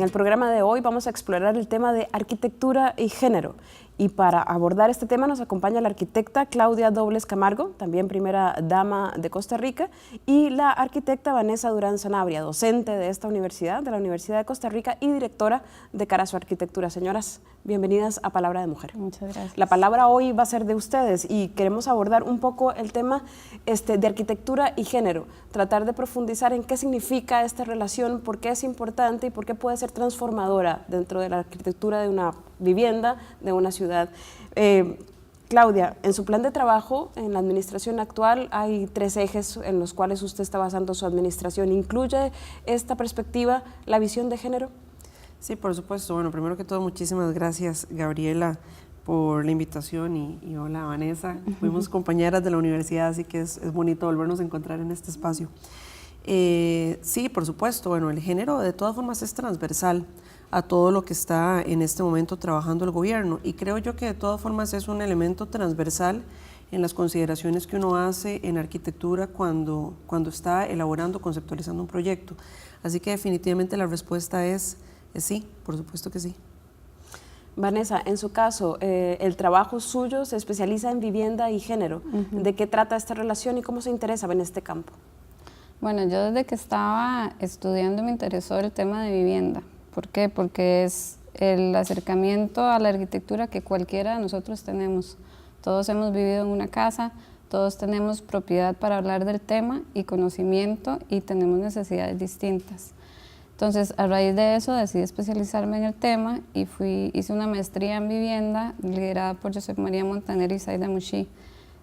el programa de hoy vamos a explorar el tema de arquitectura y género. Y para abordar este tema nos acompaña la arquitecta Claudia Dobles Camargo, también primera dama de Costa Rica, y la arquitecta Vanessa Durán Sanabria, docente de esta universidad, de la Universidad de Costa Rica y directora de Carazo Arquitectura. Señoras, bienvenidas a Palabra de Mujer. Muchas gracias. La palabra hoy va a ser de ustedes y queremos abordar un poco el tema de arquitectura y género, tratar de profundizar en qué significa esta relación, por qué es importante y por qué puede ser transformadora dentro de la arquitectura de una vivienda, de una ciudad. Claudia, en su plan de trabajo, en la administración actual, hay 3 ejes en los cuales usted está basando su administración. ¿Incluye esta perspectiva la visión de género? Sí, por supuesto. Bueno, primero que todo, muchísimas gracias, Gabriela, por la invitación y hola, Vanessa. Fuimos compañeras de la universidad, así que es bonito volvernos a encontrar en este espacio. Sí, por supuesto. Bueno, el género de todas formas es transversal a todo lo que está en este momento trabajando el gobierno, y creo yo que de todas formas es un elemento transversal en las consideraciones que uno hace en arquitectura cuando está elaborando, conceptualizando un proyecto. Así que definitivamente la respuesta es sí, por supuesto que sí. Vanessa, en su caso, el trabajo suyo se especializa en vivienda y género. ¿De qué trata esta relación y cómo se interesa en este campo? Bueno, yo desde que estaba estudiando me interesó el tema de vivienda. ¿Por qué? Porque es el acercamiento a la arquitectura que cualquiera de nosotros tenemos. Todos hemos vivido en una casa, todos tenemos propiedad para hablar del tema y conocimiento, y tenemos necesidades distintas. Entonces, a raíz de eso decidí especializarme en el tema y hice una maestría en vivienda liderada por Josep María Montaner y Zaida Mushi.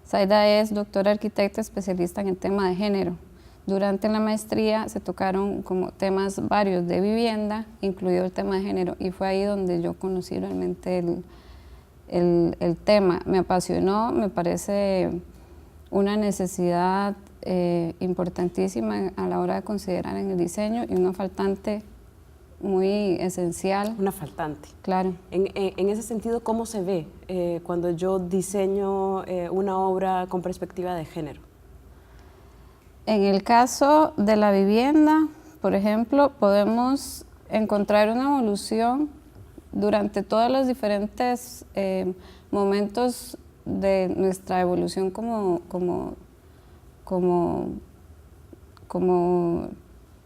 Zaida es doctora arquitecta especialista en el tema de género. Durante la maestría se tocaron como temas varios de vivienda, incluido el tema de género, y fue ahí donde yo conocí realmente el tema. Me apasionó, me parece una necesidad importantísima a la hora de considerar en el diseño, y una faltante muy esencial. Una faltante. Claro. En ese sentido, ¿cómo se ve cuando yo diseño una obra con perspectiva de género? En el caso de la vivienda, por ejemplo, podemos encontrar una evolución durante todos los diferentes momentos de nuestra evolución como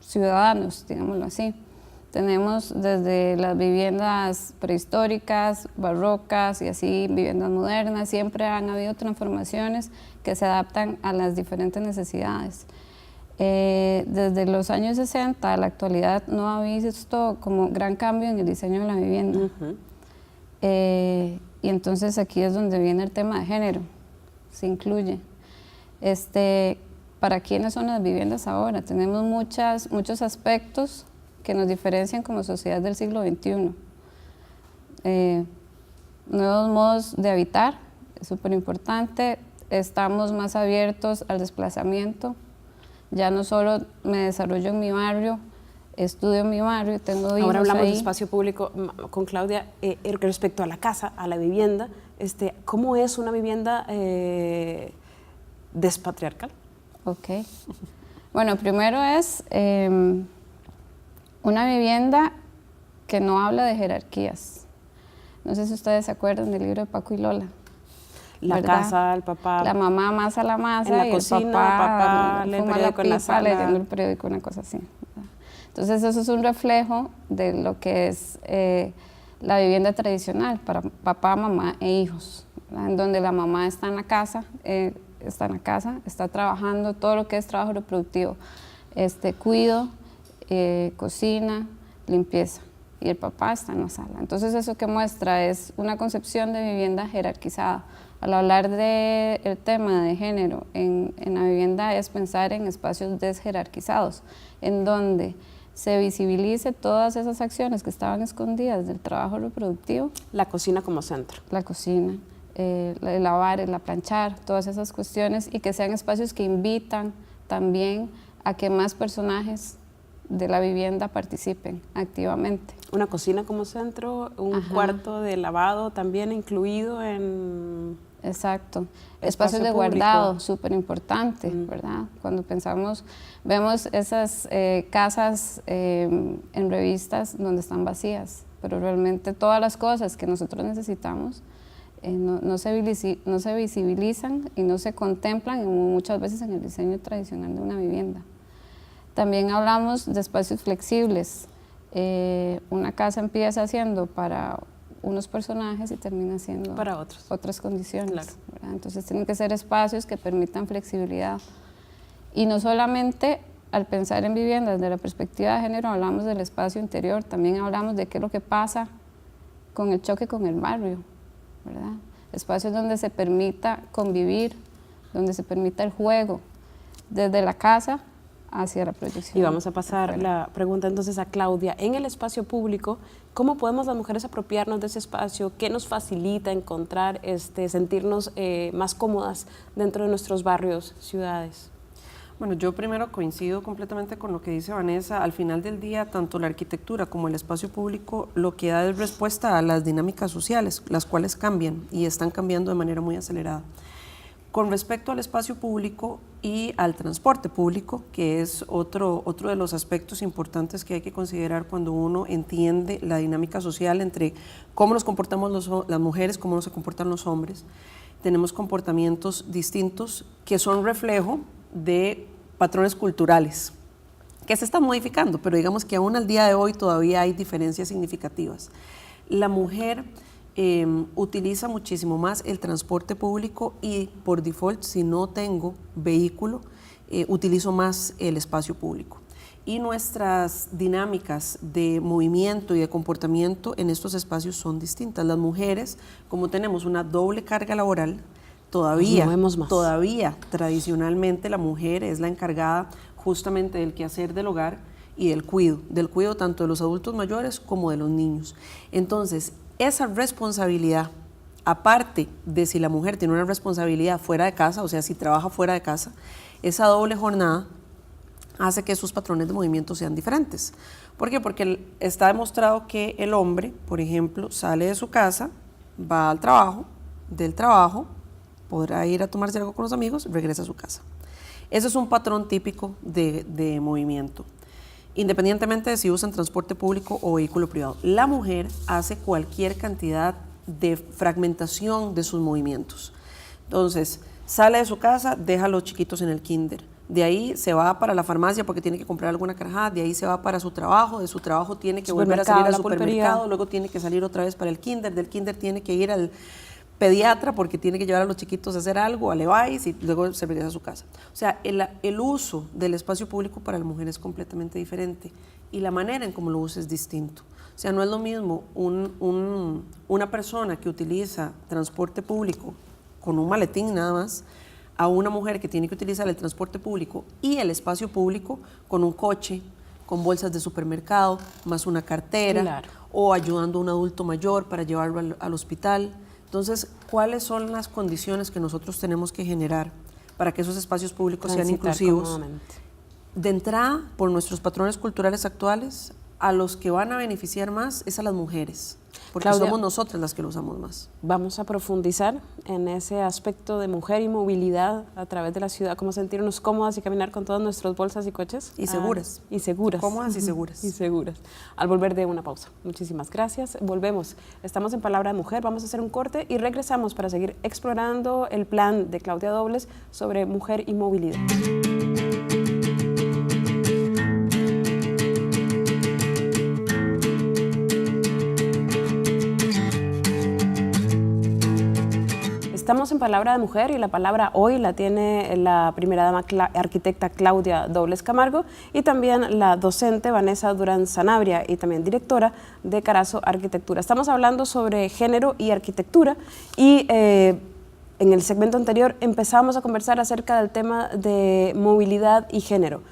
ciudadanos, digámoslo así. Tenemos desde las viviendas prehistóricas, barrocas y así viviendas modernas. Siempre han habido transformaciones que se adaptan a las diferentes necesidades. Desde los años 60 a la actualidad no ha visto como gran cambio en el diseño de la vivienda. Y entonces aquí es donde viene el tema de género, se incluye. ¿Para quiénes son las viviendas ahora? Tenemos muchos aspectos que nos diferencian como sociedad del siglo XXI. Nuevos modos de habitar, es súper importante. Estamos más abiertos al desplazamiento. Ya no solo me desarrollo en mi barrio, estudio en mi barrio, tengo hijos. Ahora hablamos ahí. de espacio público con Claudia. Respecto a la casa, a la vivienda, ¿cómo es una vivienda despatriarcal? Ok. Bueno, primero es una vivienda que no habla de jerarquías. No sé si ustedes se acuerdan del libro de Paco y Lola. La ¿verdad? casa, el papá. La mamá amasa la masa en la y cocina, el papá lee el fuma la periódico en la pipa sala. leyendo el periódico, una cosa así. ¿verdad? Entonces eso es un reflejo de lo que es la vivienda tradicional para papá, mamá e hijos, ¿verdad? En donde la mamá está en la casa, está trabajando todo lo que es trabajo reproductivo, cuido, cocina, limpieza, y el papá está en la sala. Entonces eso que muestra es una concepción de vivienda jerarquizada. Al hablar del tema de género en la vivienda es pensar en espacios desjerarquizados, en donde se visibilice todas esas acciones que estaban escondidas del trabajo reproductivo. La cocina como centro. La cocina, el lavar, el planchar, todas esas cuestiones, y que sean espacios que invitan también a que más personajes de la vivienda participen activamente. Una cocina como centro, un cuarto de lavado también incluido en Exacto. Espacio Espacios de público. guardado, súper importante, ¿verdad? Cuando pensamos, vemos esas casas en revistas donde están vacías, pero realmente todas las cosas que nosotros necesitamos no se visibilizan y no se contemplan muchas veces en el diseño tradicional de una vivienda. También hablamos de espacios flexibles. Una casa empieza siendo para unos personajes y termina siendo para otras condiciones. Claro. ¿Verdad? Entonces tienen que ser espacios que permitan flexibilidad. Y no solamente al pensar en vivienda desde la perspectiva de género hablamos del espacio interior, también hablamos de qué es lo que pasa con el choque con el barrio, ¿verdad? Espacios donde se permita convivir, donde se permita el juego, desde la casa hacia la proyección. Y vamos a pasar la pregunta entonces a Claudia. En el espacio público, ¿cómo podemos las mujeres apropiarnos de ese espacio? ¿Qué nos facilita encontrar, sentirnos más cómodas dentro de nuestros barrios, ciudades? Bueno, yo primero coincido completamente con lo que dice Vanessa. Al final del día, tanto la arquitectura como el espacio público lo que da es respuesta a las dinámicas sociales, las cuales cambian y están cambiando de manera muy acelerada. Con respecto al espacio público y al transporte público, que es otro de los aspectos importantes que hay que considerar cuando uno entiende la dinámica social entre cómo nos comportamos las mujeres, cómo se comportan los hombres, tenemos comportamientos distintos que son reflejo de patrones culturales que se están modificando, pero digamos que aún al día de hoy todavía hay diferencias significativas. La mujer utiliza muchísimo más el transporte público y por default, si no tengo vehículo, utilizo más el espacio público. Y nuestras dinámicas de movimiento y de comportamiento en estos espacios son distintas. Las mujeres, como tenemos una doble carga laboral, todavía tradicionalmente la mujer es la encargada justamente del quehacer del hogar y del cuidado tanto de los adultos mayores como de los niños. Entonces, esa responsabilidad, aparte de si la mujer tiene una responsabilidad fuera de casa, o sea, si trabaja fuera de casa, esa doble jornada hace que sus patrones de movimiento sean diferentes. ¿Por qué? Porque está demostrado que el hombre, por ejemplo, sale de su casa, va al trabajo, del trabajo, podrá ir a tomarse algo con los amigos, regresa a su casa. Eso es un patrón típico de movimiento, independientemente de si usan transporte público o vehículo privado. La mujer hace cualquier cantidad de fragmentación de sus movimientos. Entonces, sale de su casa, deja a los chiquitos en el kinder. De ahí se va para la farmacia porque tiene que comprar alguna carajada, de ahí se va para su trabajo, de su trabajo tiene que volver a salir al supermercado, luego tiene que salir otra vez para el kinder, del kinder tiene que ir al pediatra porque tiene que llevar a los chiquitos a hacer algo, a Levi's y luego se regresa a su casa. O sea, el uso del espacio público para la mujer es completamente diferente y la manera en cómo lo usa es distinto. O sea, no es lo mismo una persona que utiliza transporte público con un maletín nada más, a una mujer que tiene que utilizar el transporte público y el espacio público con un coche, con bolsas de supermercado, más una cartera, claro, o ayudando a un adulto mayor para llevarlo al hospital. Entonces, ¿cuáles son las condiciones que nosotros tenemos que generar para que esos espacios públicos sean inclusivos? De entrada, por nuestros patrones culturales actuales, a los que van a beneficiar más es a las mujeres, porque Claudia, somos nosotras las que lo usamos más. Vamos a profundizar en ese aspecto de mujer y movilidad a través de la ciudad, cómo sentirnos cómodas y caminar con todas nuestras bolsas y coches. Y seguras. Y seguras. Cómodas y seguras. Y seguras. Al volver de una pausa. Muchísimas gracias. Volvemos. Estamos en Palabra de Mujer. Vamos a hacer un corte y regresamos para seguir explorando el plan de Claudia Dobles sobre mujer y movilidad. Estamos en Palabra de Mujer y la palabra hoy la tiene la primera dama arquitecta Claudia Dobles Camargo y también la docente Vanessa Durán Sanabria y también directora de Carazo Arquitectura. Estamos hablando sobre género y arquitectura y en el segmento anterior empezamos a conversar acerca del tema de movilidad y género.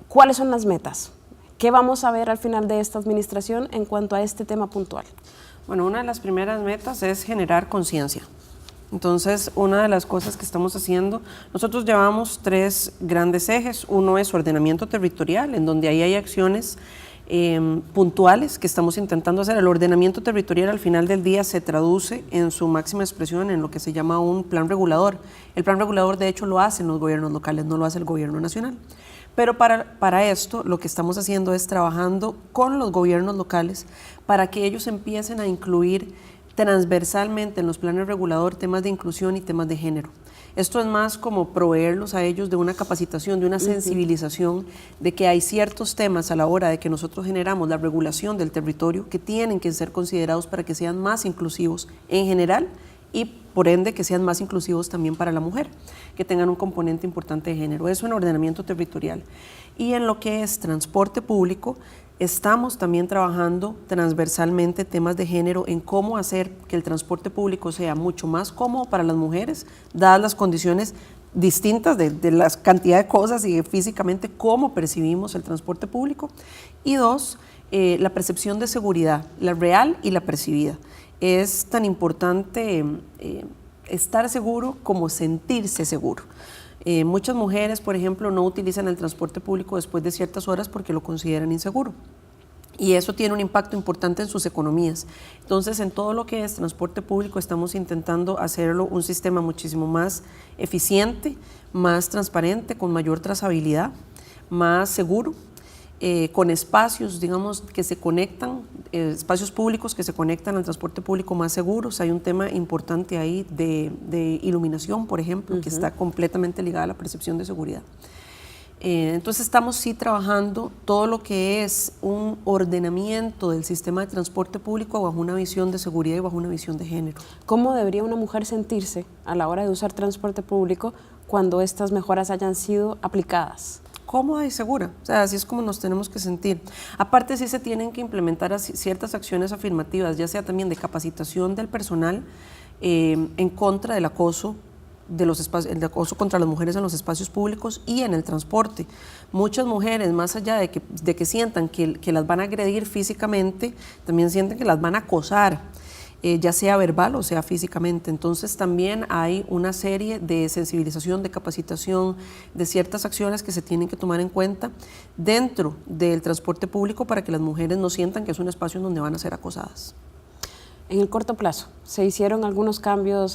¿Cuáles son las metas? ¿Qué vamos a ver al final de esta administración en cuanto a este tema puntual? Bueno, una de las primeras metas es generar conciencia. Entonces, una de las cosas que estamos haciendo, nosotros llevamos 3 grandes ejes. Uno es ordenamiento territorial, en donde ahí hay acciones puntuales que estamos intentando hacer. El ordenamiento territorial al final del día se traduce en su máxima expresión en lo que se llama un plan regulador. El plan regulador de hecho lo hacen los gobiernos locales, no lo hace el gobierno nacional. Pero para esto lo que estamos haciendo es trabajando con los gobiernos locales para que ellos empiecen a incluir transversalmente en los planes regulador temas de inclusión y temas de género. Esto es más como proveerlos a ellos de una capacitación, de una sensibilización de que hay ciertos temas a la hora de que nosotros generamos la regulación del territorio que tienen que ser considerados para que sean más inclusivos en general y por ende que sean más inclusivos también para la mujer, que tengan un componente importante de género. Eso en ordenamiento territorial. Y en lo que es transporte público, estamos también trabajando transversalmente temas de género en cómo hacer que el transporte público sea mucho más cómodo para las mujeres, dadas las condiciones distintas de la cantidad de cosas y físicamente cómo percibimos el transporte público. Y dos, la percepción de seguridad, la real y la percibida. Es tan importante estar seguro como sentirse seguro. Muchas mujeres, por ejemplo, no utilizan el transporte público después de ciertas horas porque lo consideran inseguro. Y eso tiene un impacto importante en sus economías. Entonces, en todo lo que es transporte público, estamos intentando hacerlo un sistema muchísimo más eficiente, más transparente, con mayor trazabilidad, más seguro, con espacios, digamos, que se conectan, espacios públicos que se conectan al transporte público más seguros. Hay un tema importante ahí de iluminación, por ejemplo, que está completamente ligada a la percepción de seguridad. Entonces estamos sí trabajando todo lo que es un ordenamiento del sistema de transporte público bajo una visión de seguridad y bajo una visión de género. ¿Cómo debería una mujer sentirse a la hora de usar transporte público cuando estas mejoras hayan sido aplicadas? Cómoda y segura, o sea, así es como nos tenemos que sentir. Aparte, sí se tienen que implementar ciertas acciones afirmativas, ya sea también de capacitación del personal en contra del acoso, el acoso contra las mujeres en los espacios públicos y en el transporte. Muchas mujeres, más allá de que sientan que las van a agredir físicamente, también sienten que las van a acosar, ya sea verbal o sea físicamente. Entonces también hay una serie de sensibilización, de capacitación, de ciertas acciones que se tienen que tomar en cuenta dentro del transporte público para que las mujeres no sientan que es un espacio en donde van a ser acosadas. En el corto plazo, ¿se hicieron algunos cambios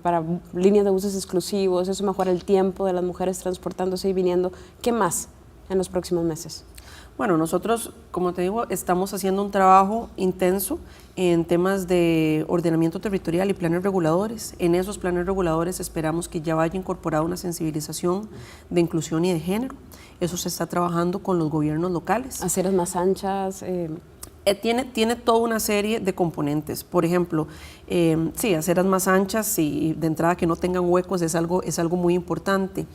para líneas de buses exclusivos? ¿Eso mejora el tiempo de las mujeres transportándose y viniendo? ¿Qué más en los próximos meses? Bueno, nosotros, como te digo, estamos haciendo un trabajo intenso en temas de ordenamiento territorial y planes reguladores. En esos planes reguladores esperamos que ya vaya incorporada una sensibilización de inclusión y de género. Eso se está trabajando con los gobiernos locales. Aceras más anchas. Tiene toda una serie de componentes. Por ejemplo, sí, aceras más anchas y de entrada que no tengan huecos es algo muy importante.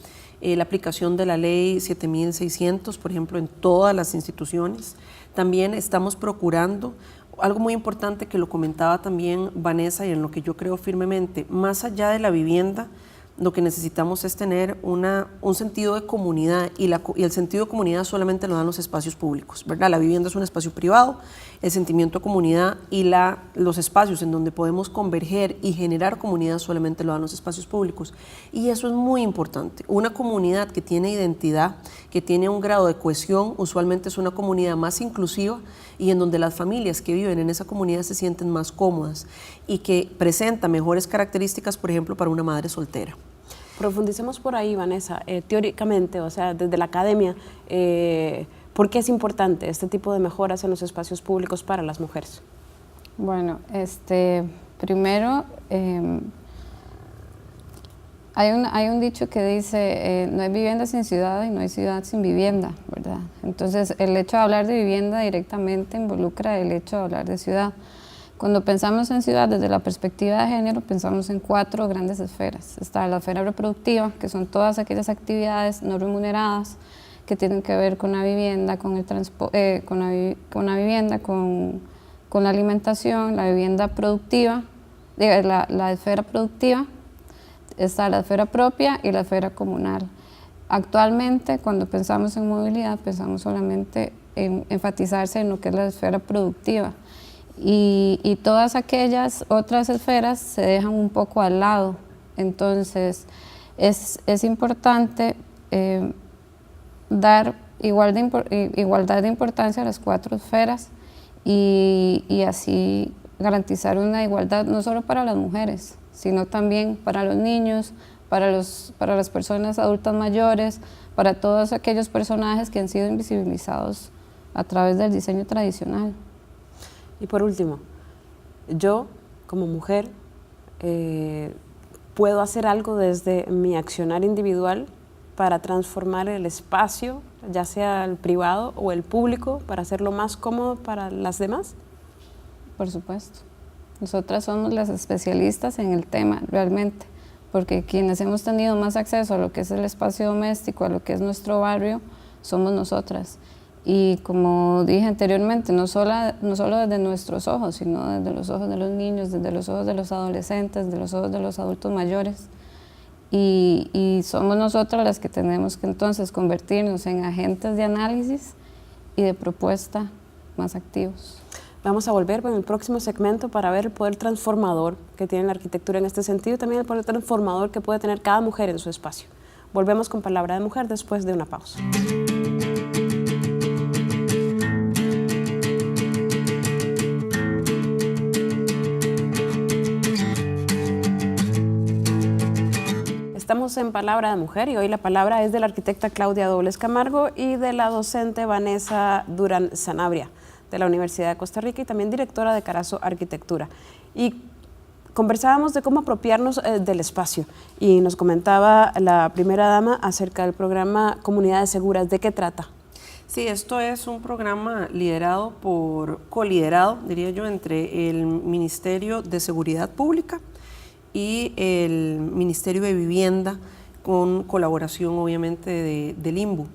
La aplicación de la ley 7600, por ejemplo, en todas las instituciones. También estamos procurando, algo muy importante que lo comentaba también Vanessa y en lo que yo creo firmemente, más allá de la vivienda, lo que necesitamos es tener un sentido de comunidad y el sentido de comunidad solamente lo dan los espacios públicos, ¿verdad? La vivienda es un espacio privado, el sentimiento de comunidad y los espacios en donde podemos converger y generar comunidad solamente lo dan los espacios públicos. Y eso es muy importante. Una comunidad que tiene identidad, que tiene un grado de cohesión, usualmente es una comunidad más inclusiva y en donde las familias que viven en esa comunidad se sienten más cómodas y que presenta mejores características, por ejemplo, para una madre soltera. Profundicemos por ahí, Vanessa, teóricamente, o sea, desde la academia, ¿por qué es importante este tipo de mejoras en los espacios públicos para las mujeres? Bueno, primero, hay un dicho que dice, no hay vivienda sin ciudad y no hay ciudad sin vivienda, ¿verdad? Entonces, el hecho de hablar de vivienda directamente involucra el hecho de hablar de ciudad. Cuando pensamos en ciudad desde la perspectiva de género, pensamos en 4 grandes esferas. Está la esfera reproductiva, que son todas aquellas actividades no remuneradas que tienen que ver con la vivienda, con el transporte, con la vivienda, con la alimentación, la vivienda productiva, la esfera productiva. Está la esfera propia y la esfera comunal. Actualmente, cuando pensamos en movilidad, pensamos solamente en enfatizarse en lo que es la esfera productiva. Y todas aquellas otras esferas se dejan un poco al lado. Entonces, es importante dar igualdad de importancia a las 4 esferas y así garantizar una igualdad no solo para las mujeres, sino también para los niños, para las personas adultas mayores, para todos aquellos personajes que han sido invisibilizados a través del diseño tradicional. Y por último, yo como mujer puedo hacer algo desde mi accionar individual para transformar el espacio, ya sea el privado o el público, para hacerlo más cómodo para las demás. Por supuesto. Nosotras somos las especialistas en el tema, realmente, porque quienes hemos tenido más acceso a lo que es el espacio doméstico, a lo que es nuestro barrio, somos nosotras. Y como dije anteriormente, no solo desde nuestros ojos, sino desde los ojos de los niños, desde los ojos de los adolescentes, desde los ojos de los adultos mayores. Y somos nosotras las que tenemos que entonces convertirnos en agentes de análisis y de propuesta más activos. Vamos a volver en el próximo segmento para ver el poder transformador que tiene la arquitectura en este sentido y también el poder transformador que puede tener cada mujer en su espacio. Volvemos con Palabra de Mujer después de una pausa. Estamos en Palabra de Mujer y hoy la palabra es de la arquitecta Claudia Dobles Camargo y de la docente Vanessa Durán Sanabria, de la Universidad de Costa Rica y también directora de Carazo Arquitectura. Y conversábamos de cómo apropiarnos del espacio y nos comentaba la primera dama acerca del programa Comunidades Seguras. ¿De qué trata? Sí, esto es un programa coliderado, diría yo, entre el Ministerio de Seguridad Pública y el Ministerio de Vivienda, con colaboración obviamente del INBU.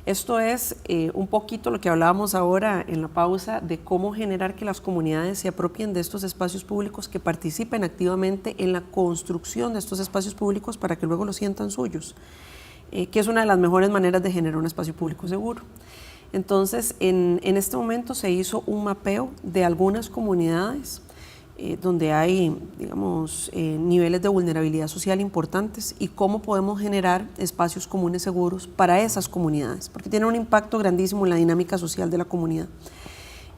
Esto es un poquito lo que hablábamos ahora en la pausa de cómo generar que las comunidades se apropien de estos espacios públicos, que participen activamente en la construcción de estos espacios públicos para que luego los sientan suyos, que es una de las mejores maneras de generar un espacio público seguro. Entonces, en este momento se hizo un mapeo de algunas comunidades donde hay, digamos, niveles de vulnerabilidad social importantes y cómo podemos generar espacios comunes seguros para esas comunidades, porque tiene un impacto grandísimo en la dinámica social de la comunidad.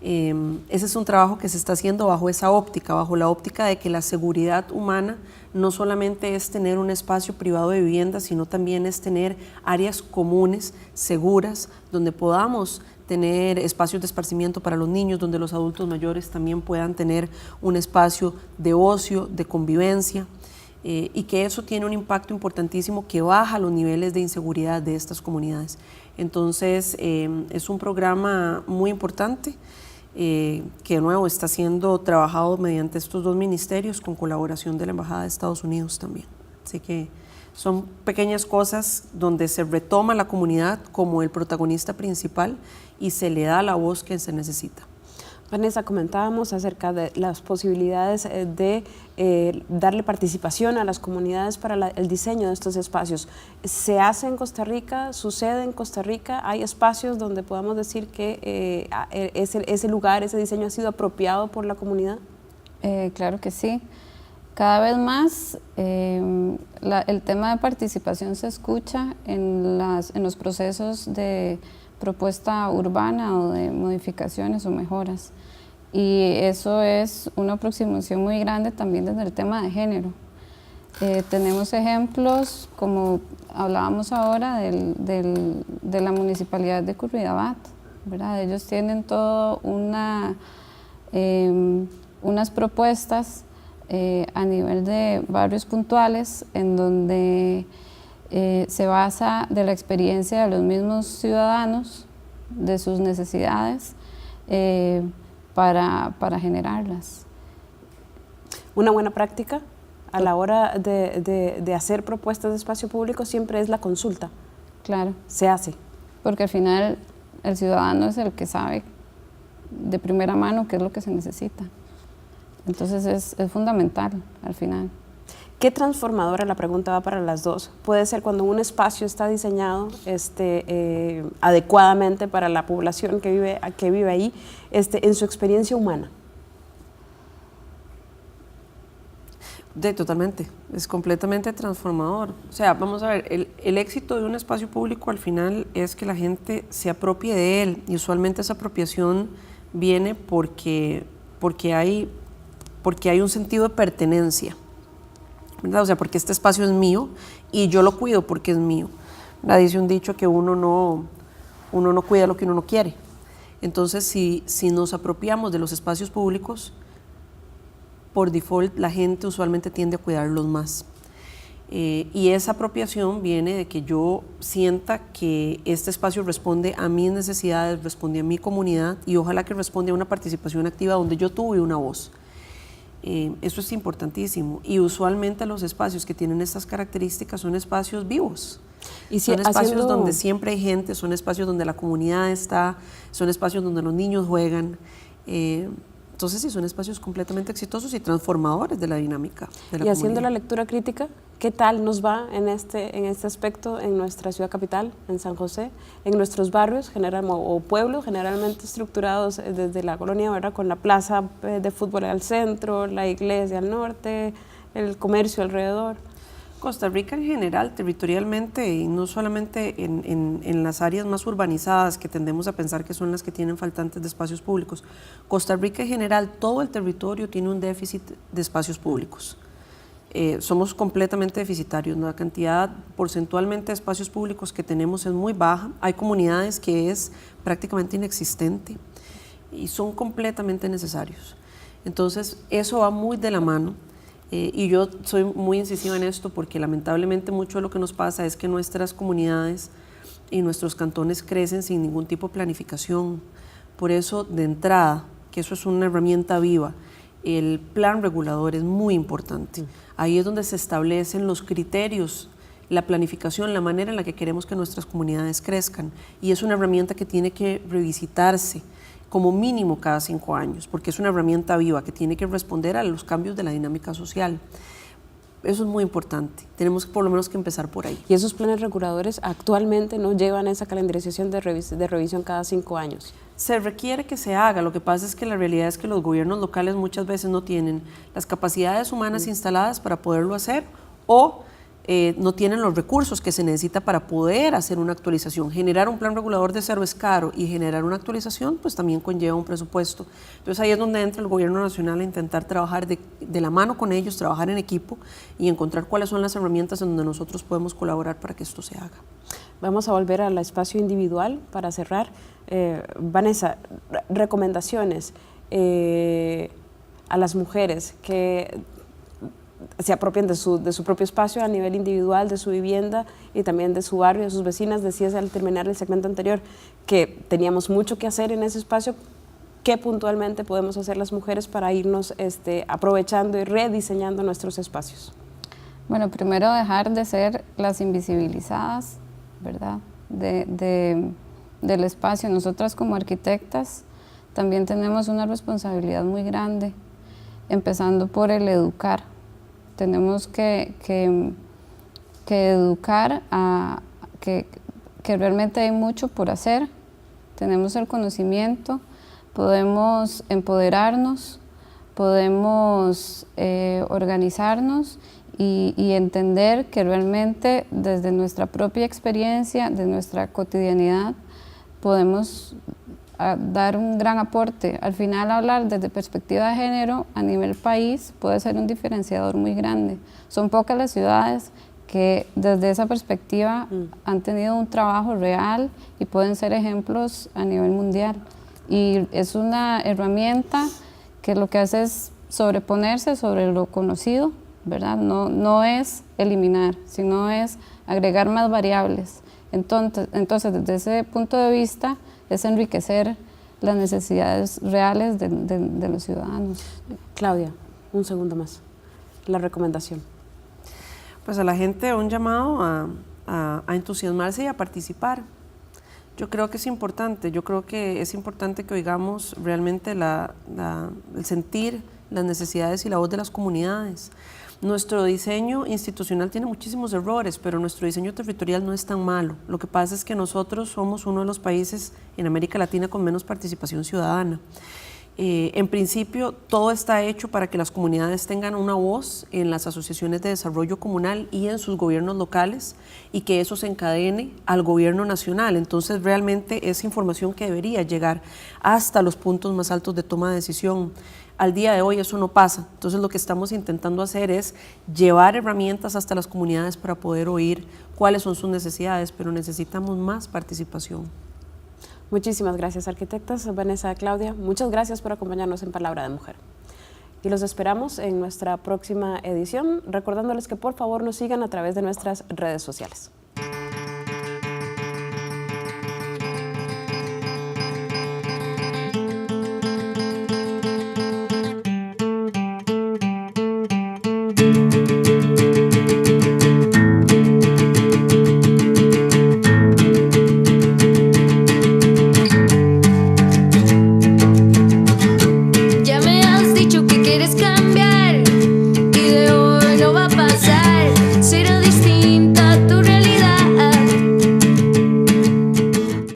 Ese es un trabajo que se está haciendo bajo esa óptica, bajo la óptica de que la seguridad humana no solamente es tener un espacio privado de vivienda, sino también es tener áreas comunes, seguras, donde podamos tener espacios de esparcimiento para los niños, donde los adultos mayores también puedan tener un espacio de ocio, de convivencia, y que eso tiene un impacto importantísimo que baja los niveles de inseguridad de estas comunidades. Entonces, es un programa muy importante que de nuevo está siendo trabajado mediante estos dos ministerios con colaboración de la Embajada de Estados Unidos también. Así que son pequeñas cosas donde se retoma la comunidad como el protagonista principal y se le da la voz que se necesita. Vanessa, comentábamos acerca de las posibilidades de darle participación a las comunidades para el diseño de estos espacios. ¿Se hace en Costa Rica? ¿Sucede en Costa Rica? ¿Hay espacios donde podamos decir que ese lugar, ese diseño ha sido apropiado por la comunidad? Claro que sí. Cada vez más el tema de participación se escucha en los procesos de propuesta urbana o de modificaciones o mejoras. Y eso es una aproximación muy grande también desde el tema de género. Tenemos ejemplos, como hablábamos ahora, de la Municipalidad de Curridabat, ¿verdad? Ellos tienen todo unas propuestas a nivel de barrios puntuales en donde se basa de la experiencia de los mismos ciudadanos, de sus necesidades, para generarlas. Una buena práctica a la hora de hacer propuestas de espacio público siempre es la consulta. Claro. Se hace. Porque al final el ciudadano es el que sabe de primera mano qué es lo que se necesita. Entonces es fundamental al final. ¿Qué transformadora, la pregunta va para las dos, puede ser cuando un espacio está diseñado adecuadamente para la población que vive ahí, en su experiencia humana? Totalmente, es completamente transformador. O sea, vamos a ver, el éxito de un espacio público al final es que la gente se apropie de él, y usualmente esa apropiación viene porque hay un sentido de pertenencia, ¿verdad? O sea, porque este espacio es mío y yo lo cuido porque es mío. Dice un dicho que uno no cuida lo que uno no quiere. Entonces, si nos apropiamos de los espacios públicos, por default la gente usualmente tiende a cuidarlos más. Y esa apropiación viene de que yo sienta que este espacio responde a mis necesidades, responde a mi comunidad, y ojalá que responde a una participación activa donde yo tuve una voz. Eso es importantísimo, y usualmente los espacios que tienen estas características son espacios vivos. Y son espacios donde siempre hay gente, son espacios donde la comunidad está, son espacios donde los niños juegan. Entonces sí, son espacios completamente exitosos y transformadores de la dinámica de la comunidad. Haciendo la lectura crítica, ¿qué tal nos va en este aspecto en nuestra ciudad capital, en San José, en nuestros barrios o pueblos generalmente estructurados desde la colonia, ¿verdad? Con la plaza de fútbol al centro, la iglesia al norte, el comercio alrededor? Costa Rica en general, territorialmente, y no solamente en las áreas más urbanizadas que tendemos a pensar que son las que tienen faltantes de espacios públicos. Costa Rica en general, todo el territorio tiene un déficit de espacios públicos. Somos completamente deficitarios, ¿no? La cantidad porcentualmente de espacios públicos que tenemos es muy baja. Hay comunidades que es prácticamente inexistente y son completamente necesarios. Entonces, eso va muy de la mano. Y yo soy muy incisiva en esto porque lamentablemente mucho de lo que nos pasa es que nuestras comunidades y nuestros cantones crecen sin ningún tipo de planificación. Por eso, de entrada, que eso es una herramienta viva, el plan regulador es muy importante. Ahí es donde se establecen los criterios, la planificación, la manera en la que queremos que nuestras comunidades crezcan, y es una herramienta que tiene que revisitarse como mínimo cada 5 años, porque es una herramienta viva que tiene que responder a los cambios de la dinámica social. Eso es muy importante, tenemos por lo menos que empezar por ahí. ¿Y esos planes reguladores actualmente no llevan esa calendarización de revisión cada 5 años? Se requiere que se haga, lo que pasa es que la realidad es que los gobiernos locales muchas veces no tienen las capacidades humanas instaladas para poderlo hacer, o no tienen los recursos que se necesita para poder hacer una actualización. Generar un plan regulador de cero es caro, y generar una actualización pues también conlleva un presupuesto. Entonces ahí es donde entra el gobierno nacional a intentar trabajar de la mano con ellos, trabajar en equipo y encontrar cuáles son las herramientas en donde nosotros podemos colaborar para que esto se haga. Vamos a volver al espacio individual para cerrar. Vanessa, recomendaciones a las mujeres que se apropien de su propio espacio a nivel individual, de su vivienda y también de su barrio, de sus vecinas. Decías al terminar el segmento anterior que teníamos mucho que hacer en ese espacio. ¿Qué puntualmente podemos hacer las mujeres para irnos aprovechando y rediseñando nuestros espacios? Bueno, primero dejar de ser las invisibilizadas, ¿verdad? Del espacio. Nosotras como arquitectas también tenemos una responsabilidad muy grande, empezando por el educar. Tenemos que educar a que realmente hay mucho por hacer, tenemos el conocimiento, podemos empoderarnos, podemos organizarnos y entender que realmente desde nuestra propia experiencia, de nuestra cotidianidad, podemos dar un gran aporte. Al final, hablar desde perspectiva de género a nivel país puede ser un diferenciador muy grande. Son pocas las ciudades que desde esa perspectiva han tenido un trabajo real y pueden ser ejemplos a nivel mundial. Y es una herramienta que lo que hace es sobreponerse sobre lo conocido, ¿verdad? No es eliminar, sino es agregar más variables. Entonces, desde ese punto de vista, es enriquecer las necesidades reales de los ciudadanos. Claudia, un segundo más. La recomendación. Pues a la gente un llamado a entusiasmarse y a participar. Yo creo que es importante, que oigamos realmente el sentir, las necesidades y la voz de las comunidades. Nuestro diseño institucional tiene muchísimos errores, pero nuestro diseño territorial no es tan malo. Lo que pasa es que nosotros somos uno de los países en América Latina con menos participación ciudadana. En principio, todo está hecho para que las comunidades tengan una voz en las asociaciones de desarrollo comunal y en sus gobiernos locales y que eso se encadene al gobierno nacional. Entonces, realmente es información que debería llegar hasta los puntos más altos de toma de decisión. Al día de hoy eso no pasa. Entonces, lo que estamos intentando hacer es llevar herramientas hasta las comunidades para poder oír cuáles son sus necesidades, pero necesitamos más participación. Muchísimas gracias, arquitectas. Vanessa, Claudia, muchas gracias por acompañarnos en Palabra de Mujer. Y los esperamos en nuestra próxima edición, recordándoles que por favor nos sigan a través de nuestras redes sociales.